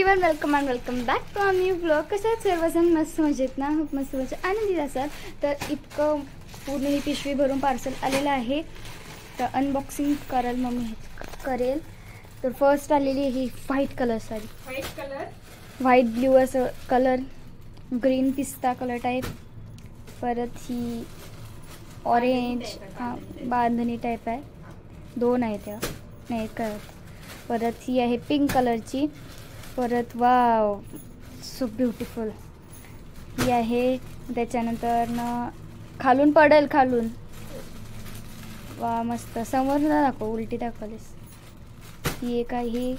Everyone welcome and welcome back to our new blog. कसं आहेत सर्वजण? मस्त मजेत ना? मस्त मजेत आनंदीत असाल तर इतकं पूर्ण ही पिशवी भरून पार्सल आलेलं आहे. तर अनबॉक्सिंग कराल मम्मी करेल. तर फर्स्ट आलेली ही white colour sari. White blue असं कलर, ग्रीन पिस्ता कलर टाईप. परत ही ऑरेंज बांधणी टाईप आहे. दोन आहे त्या नाही कळत. परत ही आहे पिंक कलरची. परत वाव सो ब्युटिफुल ही आहे. त्याच्यानंतर खालून पडेल खालून. वा मस्त. समोर ना दाखव, उलटी दाखवलीस. ही एक आहे.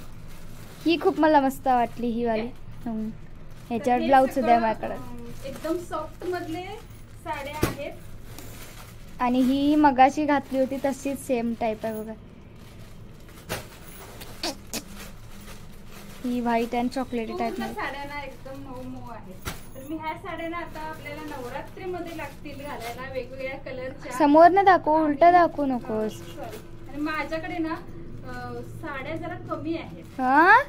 ही खूप मला मस्त वाटली ही वाली. ह्याच्यावर ब्लाऊज सुद्धा माझ्याकडे एकदम सॉफ्ट मधले साड्या आहेत. आणि ही मगाशी घातली होती तशीच सेम टाईप आहे बघा. ही व्हाईट अँड चॉकलेटी टाईप मध्ये साड्या ना एकदम मऊ मऊ आहेत. तर मी ह्या साड्या ना आता आपल्याला नवरात्री मध्ये लागतील घालायला, वेगवेगळ्या कलरच्या. समोर ना दाखव, उलटा दाखवू नकोस. आणि माझ्याकडे ना साड्या जरा कमी आहेत. हा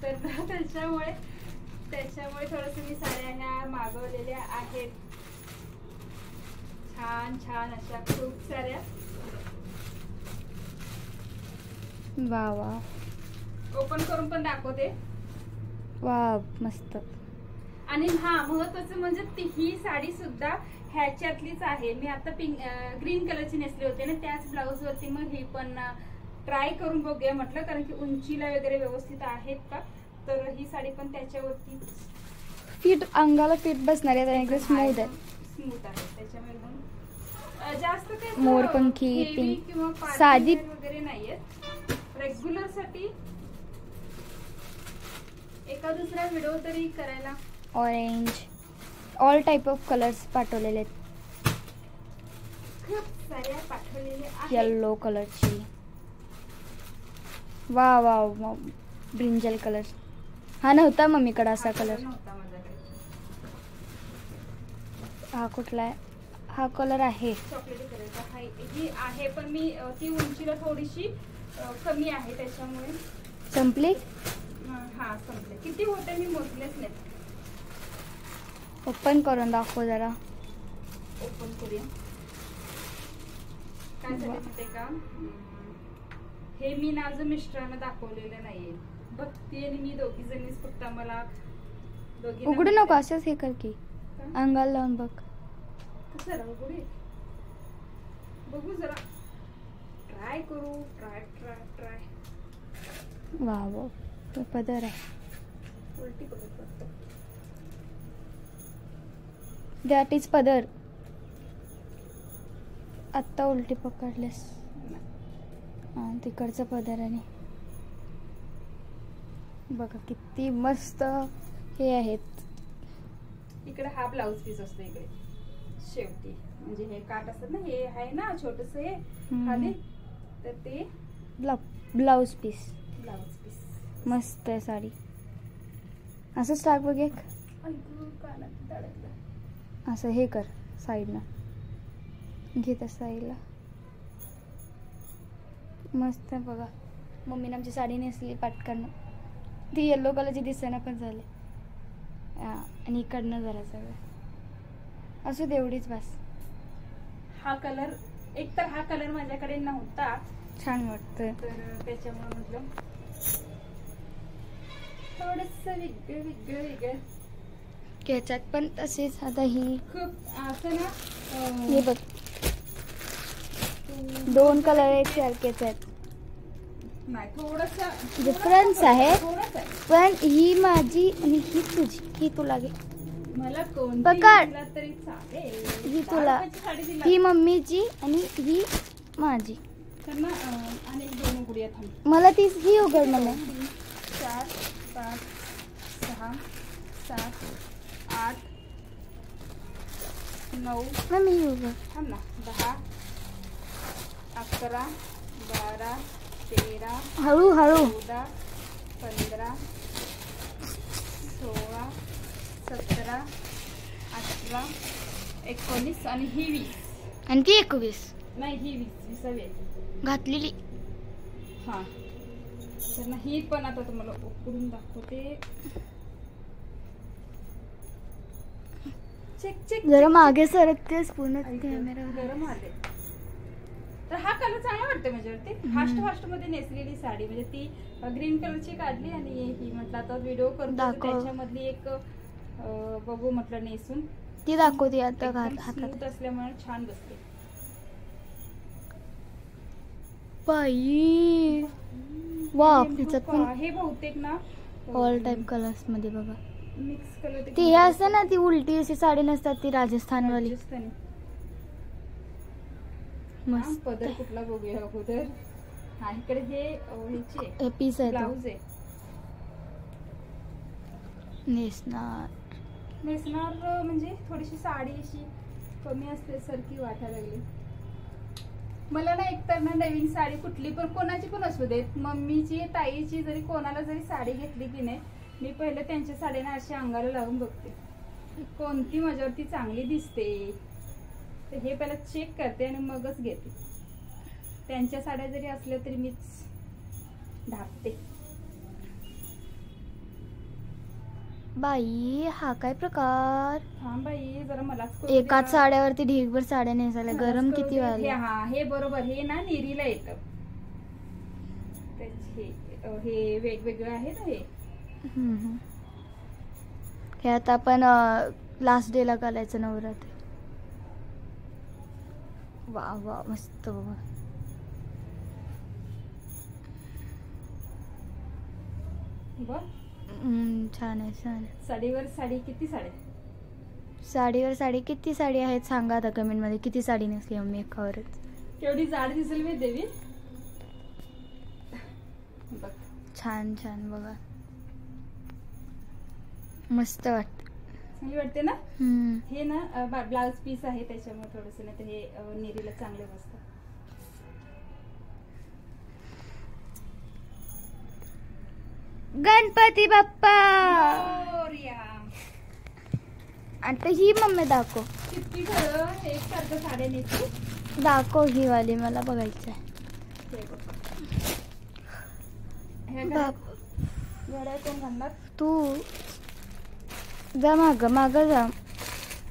तर त्याच्यामुळे थोडस मी साड्या ह्या मागवलेल्या आहेत. छान छान अशा खूप साऱ्या. वा वा. ओपन करून पण दाखवते. वा मस्त. आणि हा महत्वाचं म्हणजे ही साडी सुद्धा ह्याच्यातलीच आहे. मी आता ग्रीन कलरची नेसली होते ना, त्याच ब्लाऊज वरती मग ही पण ट्राय करून बघूया म्हटलं, कारण की उंचीला वगैरे व्यवस्थित आहेत का. तर ही साडी पण त्याच्यावरती फिट, अंगाला फिट बसणार आहे. एकदम स्मूथ आहे. स्मूथ आहे. त्याच्यामुळे जास्त काही मोरपंखी पिंक किंवा साधी वगैरे नाहीये. रेग्युलर साठी एका दुसरा व्हिडिओ तरी करायला. Orange all type of colours पाठवलेले आहेत. खूप साऱ्या पाठवलेल्या आहेत. येलो कलरची. वा वा. ब्रिंजल कलर हा नव्हता मम्मीकडे असा कलर. हा कुठला आहे? हा कलर आहे चॉकलेटी कलरचा ही आहे. पण मी ती उंचीला थोडीशी कमी आहे त्याच्यामुळे. संपली? हा संपले. किती होते मी मोजलेच नाही. ओपन करून दाखव जरा. ओपन करूया. काय झालं माहितीये का, हे मी माझं मिस्टरांना दाखवलेलं नाहीये. भक्ती आणि मी दोघी जणीच फक्त आम्हाला उघडू नको असंच हे कर की अंगाला लावून बघ. कसं उघडू बघू जरा. ट्राय करू. ट्राय. वा वा. पदर आहे. उलटी पडत. दॅट इज पदर. आत्ता उलटी पकडलेस. तिकडचं पदर. आणि बघा किती मस्त हे आहेत. इकडे हा ब्लाऊज पीस असतो. इकडे शेवटी म्हणजे हे काट असतात ना, हे आहे ना छोटस हे खाली, तर ते ब्लाऊज पीस. मस्त आहे साडी. असंच टाक बघ. एक असं हे कर साईडला. घे त्या साईडला. मस्त आहे बघा. मम्मीने आमची साडी नेसली पाटकन. ती येल्लो कलरची दिसेना पण झाली. आणि इकडनं जरा सगळं असू दे, एवढीच बस. हा कलर एक तर हा कलर माझ्याकडे नव्हता. छान वाटतंय तर त्याच्यामुळे म्हटलं थोडस वेगळं. ह्याच्यात पण तसेच. आता ही खूप असं ना, हे बघ दोन कलर आहेत सारखेच आहेत. नाही थोडस डिफरन्स आहे. पण ही माझी आणि ही तुझी. ही तुला घे. मला कोणती पकड. तरी चालेल. ही तुला, ही मम्मीची आणि ही माझी. आणि दोन उघडूया. थांब. मला तीच ही उघड. मला 4 5 6 7 8 9 मम्मी ही उघड. थांब ना. 10 11 12 13 हळू 14 15 16 17 18 19 आणि ही 20. आणि ती 21. नाही ही 20 घातलेली. घातलेली. हा तर ना ही पण आता तुम्हाला उकडून दाखवते. चेक चेक जरा मागे सरकतेस पूर्ण कॅमेरा. गरम आले. तर हा कलर चांगला वाटतो माझ्यावरती. फास्ट मध्ये नेसलेली साडी म्हणजे ती ग्रीन कलरची काढली आणि ही म्हटलं आता व्हिडिओ करतो त्याच्यामधली एक बघू म्हटलं नेसून. ती दाखवते आता हातात असल्यामुळे छान बसते. बाई वा, त्याच्यात पण हे बहुतेक ना ऑल टाइप कलर्स मध्ये बघा. मिक्स कलर ती असते ना ती उलटी अशी साडी नसतात ती राजस्थान वाली. मस्त पदर कुठला बघूया अगोदर. हा इकडे हे पीस आहे ब्लाउज आहे. नेसणार म्हणजे थोडीशी साडी अशी कमी असते सारखी वाटायला लागली मला ना. एकतर ना नवीन साडी कुठली पण कोणाची पण असू देत, मम्मीची ताईची जरी कोणाला जरी साडी घेतली की नाही, मी पहिले त्यांच्या साडीना अशी अंगाला लावून बघते कोणती माझ्यावरती चांगली दिसते. तर हे पहिला चेक करते आणि मगच घेते. त्यांच्या साड्या जरी असल्या तरी मीच ढापते. बाई हा काय प्रकार. हा बाई जरा मलाच एकाच साड्यावरती ढीगभर साड्या नेसायला. गरम किती व्हायला. हा हे बरोबर. हे ना निरीला येतं. हे वेगवेगळं आहे ना. हे आता आपण लास्ट डे ला घालायचं नवरात्री. वा वा मस्त बाबा. छान आहे छान आहे. साडीवर साडी किती साडी. साडीवर साडी किती साडी आहेत सांगा आता कमेंट मध्ये. किती साडी नेसली मम्मी एकावरच. केवढी जाड दिसेल मी देवी. छान छान बघा. मस्त वाटत. चांगली वाटते ना. हे ना ब्लाउज पीस आहे त्याच्यामुळे थोडस नाही तर हे निरीला चांगले बसतं. गणपती बाप्पा. आता ही मम्मी दाखव. किती खरं एकसारखं साड्या नेसली. दाखव ही वाली मला बघायचं आहे. घड्याळ कोण घालणार. तू जा माग माग जा.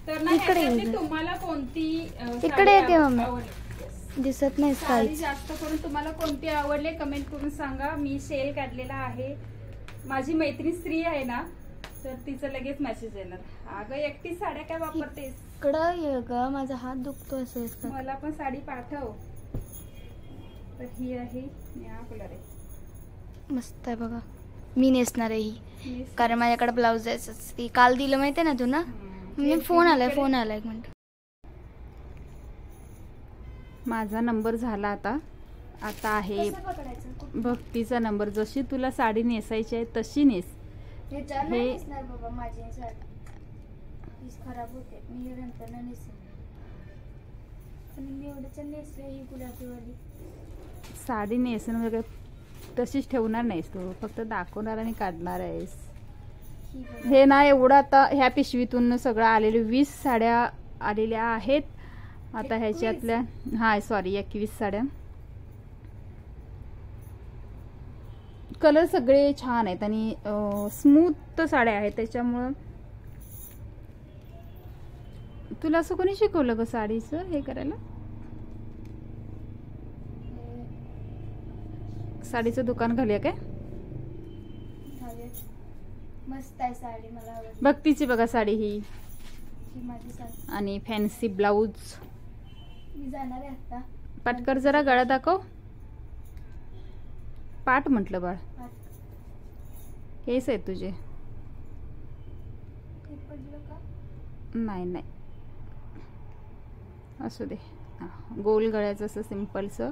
तर ना इकडे तुम्हाला कोणती इकडे येते मम्मी. दिसत नाही साडी जास्त करून तुम्हाला कोणती आवडले कमेंट करून सांगा. मी सेल काढलेला आहे. माझी मैत्रीण स्त्री आहे ना तर तिचं लगेच मेसेज येणार. अगं एकटी साड्या काय वापरतेस. इकडं ये ग माझा हात दुखतो. असं मला पण साडी पाठव. तर ही आहे निळा कलर आहे. मस्त आहे बघा. मी नेसणार आहे ही कारण माझ्याकडे ब्लाऊज आहे. ती काल दिलं माहितीये ना तू ना. मी फोन आलाय एक मिनिट. माझा नंबर झाला आता आहे भक्तीचा नंबर. जशी तुला साडी नेसायची आहे तशी नेस. हे बाबा माझी साडी खराब होते. मी नंतर नेसेन. मी एवढं नेसले ही गुलाबीवाली साडी नेसन वगैरे तशीच ठेवणार नाहीस तू. फक्त दाखवणार आणि काढणार आहेस. हे ना एवढं आता ह्या पिशवीतून सगळं आलेले 20 साड्या आलेल्या आहेत. आता ह्याच्यातल्या 21 साड्या. कलर सगळे छान आहेत आणि स्मूथ साड्या आहेत. त्याच्यामुळं तुला असं कोणी शिकवलं ग साडीचं हे करायला. साडीचं दुकान घालूया काय. मस्त आहे साडी मला आवडली. भक्तीची बघा साडी ही माझी साडी आणि फॅन्सी ब्लाऊज. मी जाणार आहे आता. पाटकर जरा गळा दाखव. पाट म्हटलं बाळ. हेच आहे तुझे. नाही असू दे. गोल गळ्याचं असं सिंपलचं.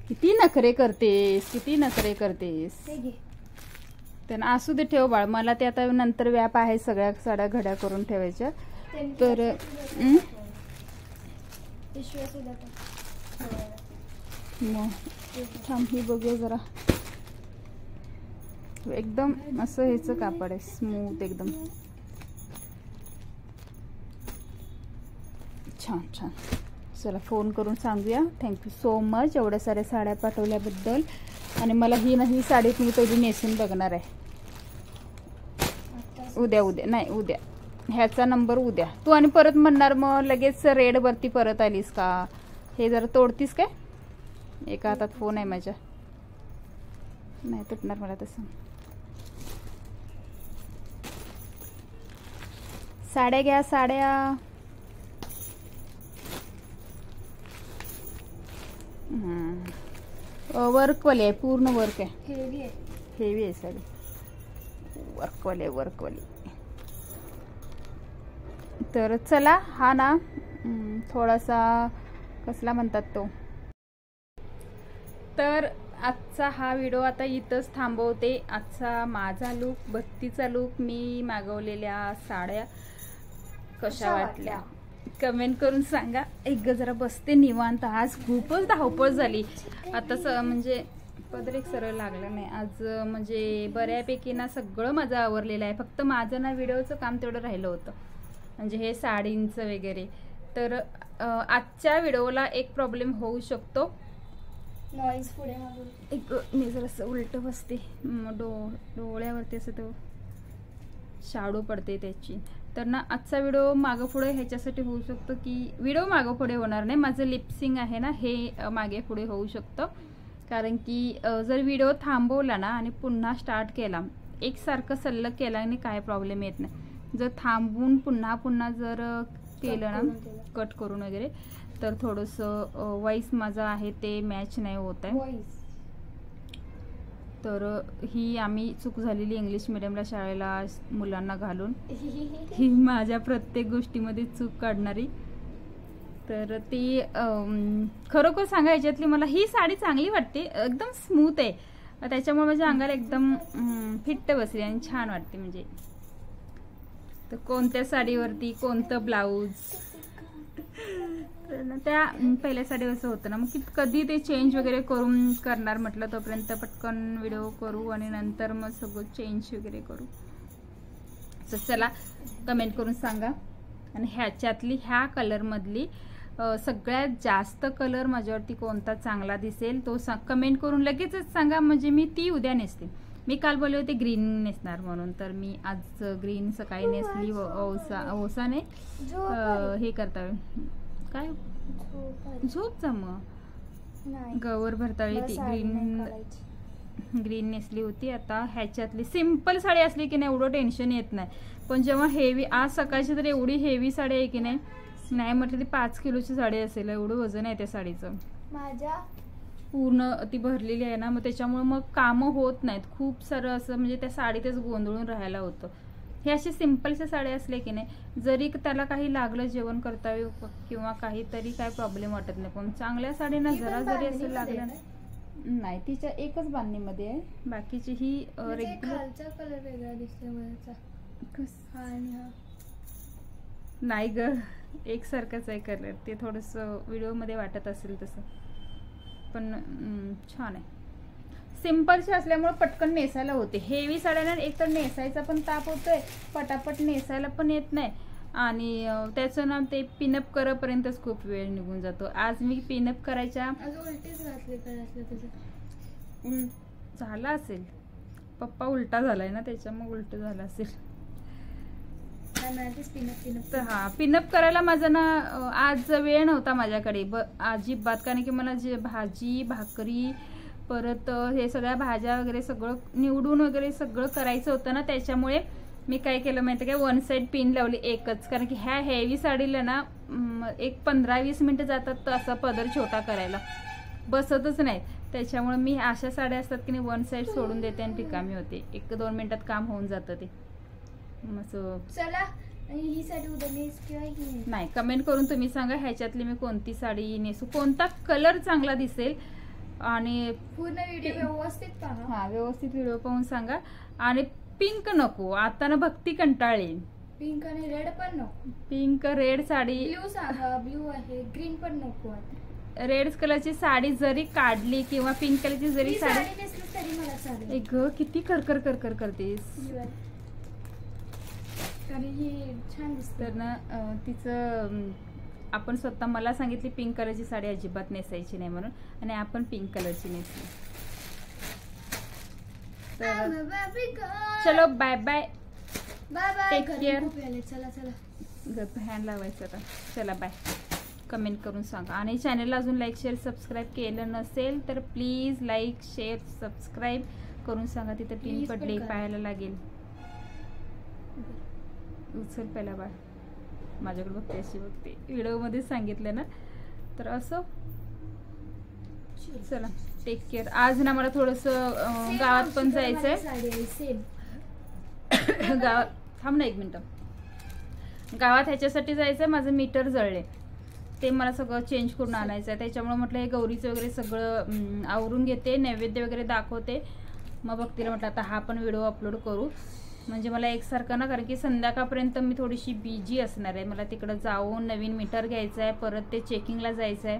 किती नखरे करतेस. त्यांना असू दे ठेव बाळ. मला ते आता नंतर व्याप आहे सगळ्या साड्या घड्या करून ठेवायच्या. तर थांब ही बघूया जरा. एकदम असं ह्याचं कापड आहे स्मूथ एकदम छान चला फोन करून सांगूया. थँक्यू सो मच एवढ्या साऱ्या साड्या पाठवल्याबद्दल. आणि मला ही साडी मी पहिली नेसून बघणार आहे. उद्या नाही उद्या, ह्याचा नंबर उद्या. तू आणि परत म्हणणार मग लगेच रेडवरती परत आलीस का, हे जरा तोडतीस काय. एका हातात फोन आहे माझ्या, नाही तुटणार मला तसं. साड्या घ्या साड्या. वर्कवाली आहे, पूर्ण वर्क आहे, हेवी आहे साडी, वर्कवाली. तर चला, हा ना थोडासा कसला म्हणतात तो. तर आजचा हा व्हिडिओ आता इथंच थांबवते. आजचा माझा लूक, बत्तीचा लूक, मी मागवलेल्या साड्या कशा वाटल्या कमेंट करून सांगा. एक जरा बसते निवांत. आज खूपच धावपळ झाली. आता म्हणजे पदर एक सरळ लागलं नाही आज. म्हणजे बऱ्यापैकी ना सगळं माझं आवरलेलं आहे. फक्त माझं ना व्हिडिओचं काम तेवढं राहिलं होतं, म्हणजे हे साडींचं वगैरे. तर आजच्या व्हिडिओला एक प्रॉब्लेम होऊ शकतो. नॉईज पुढे एक मी जरासं उलट बसते, डोळ्यावरती असं तो शाडो पडते त्याची. तर ना आजचा व्हिडिओ मागं पुढे ह्याच्यासाठी होऊ शकतो की व्हिडिओ मागं पुढे होणार नाही. माझं लिपसिंग आहे ना हे मागे पुढे होऊ शकतं. कारण की जर व्हिडिओ थांबवला ना आणि पुन्हा स्टार्ट केला, एकसारखं सल्लग केला आणि काय प्रॉब्लेम येत नाही. जर थांबवून पुन्हा जर केलं ना कट करून वगैरे, तर थोडंसं वॉइस माझा आहे ते मॅच नाही होत आहे. तर ही आम्ही चूक झालेली इंग्लिश मिडियमला शाळेला मुलांना घालून, ही माझ्या प्रत्येक गोष्टीमध्ये चूक काढणारी. तर ती खरोखर सांगा, याच्यातली मला ही साडी चांगली वाटते, एकदम स्मूथ आहे, त्याच्यामुळे माझ्या अंगाला एकदम फिट्ट बसली आणि छान वाटते. म्हणजे तर कोणत्या साडीवरती कोणतं ब्लाऊज, त्या पहिल्या साडीवर असं होतं ना, मग कधी ते चेंज वगैरे करून करणार म्हटलं, तोपर्यंत पटकन व्हिडिओ करू आणि नंतर मग सगळं चेंज वगैरे करू. तर चला कमेंट करून सांगा. आणि ह्याच्यातली ह्या कलरमधली सगळ्यात जास्त कलर माझ्यावरती कोणता चांगला दिसेल तो कमेंट करून लगेचच सांगा, म्हणजे मी ती उद्या नेसते. मी काल बोलले होते ग्रीन नेसणार म्हणून, तर मी आज ग्रीन सकाळी नेसली. ओसा नाही हे करता काय झोपचा मग गवर भरताळी ती ग्रीन नेसली होती. आता ह्याच्यातली सिंपल साडी असली की नाही एवढं टेन्शन येत नाही. पण जेव्हा हेवी, आज सकाळची तर एवढी हेवी साडी आहे की नाही म्हटलं ती 5 किलोची साडी असेल, एवढं वजन आहे त्या साडीचं. माझ्या पूर्ण ती भरलेली आहे ना, मग त्याच्यामुळे मग कामं होत नाहीत. खूप सारं असं म्हणजे त्या साडीतच गोंधळून राहायला होतं. हे असे सिंपलच्या साड्या असले की नाही, जरी त्याला काही लागलं जेवण करता किंवा काहीतरी काय प्रॉब्लेम वाटत नाही. पण चांगल्या साडीना जरा जरी असं लागलं नाही, तिच्या एकच बांधणीमध्ये आहे. बाकीची ही रेग्युलर कलर वेगळा दिसतोय नाही ग, एकसारखंच आहे कलर. ते थोडंसं व्हिडिओमध्ये वाटत असेल तसं, पण छान आहे. सिंपलचे असल्यामुळे पटकन नेसायला होते. हेवी साड्यांना एक तर नेसायचा पण ताप होतोय, पटापट नेसायला पण येत नाही. आणि त्याचं ना ते पिनअप करपर्यंतच खूप वेळ निघून जातो. आज मी पिनअप करायच्या झाला असेल, पप्पा उलटा झालाय ना त्याच्यामुळे उलट झाला असेल. तर हा पिनअप करायला माझा ना आज वेळ नव्हता माझ्याकडे अजिबात. कारण की मला जे भाजी भाकरी परत हे सगळ्या भाज्या वगैरे सगळं निवडून वगैरे सगळं करायचं होतं ना, त्याच्यामुळे मी काय केलं माहिती काय, 1 साइड पिन लावली एकच. कारण की ह्या हेवी साडीला ना एक 15-20 मिनिटं जातात तर असा पदर छोटा करायला, बसतच नाही. त्याच्यामुळे मी अशा साड्या असतात की नाही 1 साइड सोडून देते आणि रिकामी होते. 1-2 मिनिटात काम होऊन जातं ते. चला ही साडी उद्या नेस किंवा नाही, कमेंट करून तुम्ही सांगा ह्याच्यातली मी कोणती साडी नेसू, कोणता कलर चांगला दिसेल. आणि पूर्ण व्हिडिओ व्यवस्थित पहा. हा व्यवस्थित व्हिडिओ पाहून सांगा. आणि पिंक नको, आता ना भक्ती कंटाळली. पिंक आणि रेड पण नको. पिंक रेड साडी, ब्ल्यू सांगा, ब्ल्यू आहे, ग्रीन पण नको. रेड कलरची साडी जरी काढली किंवा पिंक कलरची जरी साडी नेसली तरी मला चालेल. एक किती करकर करकर करतेस. छान दिसत तर ना तिचं आपण स्वतः मला सांगितली पिंक कलरची साडी अजिबात नेसायची नाही म्हणून, आणि आपण पिंक कलरची नेसली. तर चलो बाय बाय, टेक केअर. चला चला हँड लावायचं आता. चला बाय. कमेंट करून सांगा, आणि चॅनलला अजून लाईक शेअर सबस्क्राईब केलं नसेल तर प्लीज लाईक शेअर सबस्क्राईब करून सांगा. तिथे पिन पडले पाहायला लागेल. उचल पहिला बाळ, माझ्याकडे बघते अशी बघते, व्हिडिओमध्ये सांगितलं ना. तर असं चला टेक केअर. आज ना मला थोडंसं गावात पण जायचंय. गावात थांब ना 1 मिनिट. गावात ह्याच्यासाठी जायचंय, माझं मीटर जळले, ते मला सगळं चेंज करून आणायचं आहे. त्याच्यामुळे म्हटलं हे गौरीचं वगैरे सगळं आवरून घेते, नैवेद्य वगैरे दाखवते, मग भक्तीला म्हटलं आता हा पण व्हिडिओ अपलोड करू, म्हणजे मला एकसारखं ना, कारण की संध्याकाळपर्यंत मी थोडीशी बिजी असणार आहे. मला तिकडं जाऊन नवीन मीटर घ्यायचं आहे, परत ते चेकिंगला जायचं आहे.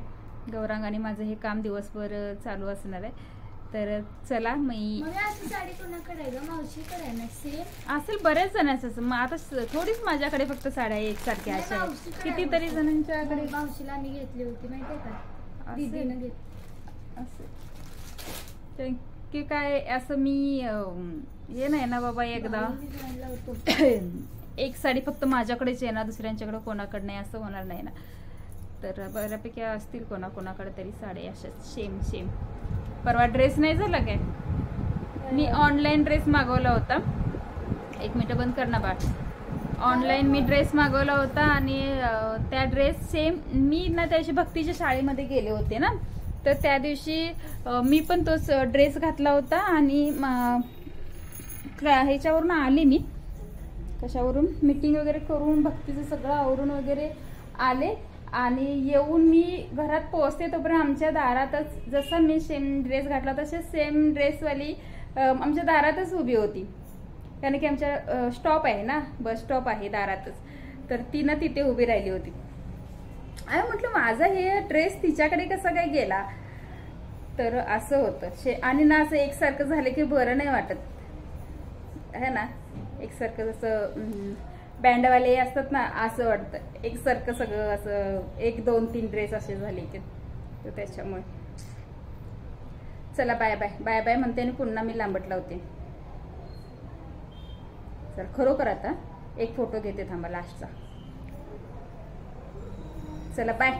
गौरांग आणि माझं हे काम दिवसभर चालू असणार आहे. तर चला मी साडी कोणाकडे आहे ग? मावशीकडे आहे ना? सेम असेल बऱ्याच जणांचं. मग आता थोडीच माझ्याकडे फक्त साड्या एकसारख्या अशा आहेत, कितीतरी जणांच्याकडे. मावशीला मी घेतली होती माहितीये का? दीदीनं घेतली असेल की काय असं. मी हे नाही ना बाबा, एकदा एक साडी फक्त माझ्याकडेच आहे ना, दुसऱ्यांच्याकडे कोणाकडे नाही असं होणार नाही ना. तर बऱ्यापैकी असतील कोणाकोणाकडे तरी साड्या अशाच सेम सेम. परवा ड्रेस नाही झाला काय, मी ऑनलाईन ड्रेस मागवला होता. 1 मिनिट बंद कर ना बाळ. ऑनलाईन मी ड्रेस मागवला होता, आणि त्या ड्रेस सेम मी ना त्याची भक्तीच्या शाळेमध्ये गेले होते ना, तर त्या दिवशी मी पण तोच ड्रेस घातला होता. आणि ह्याच्यावरून आले मी, कशावरून, मीटिंग वगैरे करून भक्तीचं सगळं आवरून वगैरे आले, आणि येऊन मी घरात पोहोचते तोपर्यंत आमच्या दारातच जसा मी सेम ड्रेस घातला तसे सेम ड्रेसवाली आमच्या दारातच उभी होती. कारण की आमच्या स्टॉप आहे ना, बस स्टॉप आहे दारातच, तर ती ना तिथे उभी राहिली होती. आणि म्हटलं माझा हे ड्रेस तिच्याकडे कसा काय गेला. तर असं होतं. आणि ना असं एकसारखं झालं की बरं नाही वाटत है ना, एकसारखं जसं बँडवाले असतात ना, असं वाटतं एकसारखं सगळं असं 1 2 3 ड्रेस असे झाले की. तर त्याच्यामुळे चला बाय बाय बाय बाय म्हणते, आणि पुन्हा मी लांबट लावते. चल खरोखर आता एक फोटो घेते थांबा लास्टचा. चला बाय.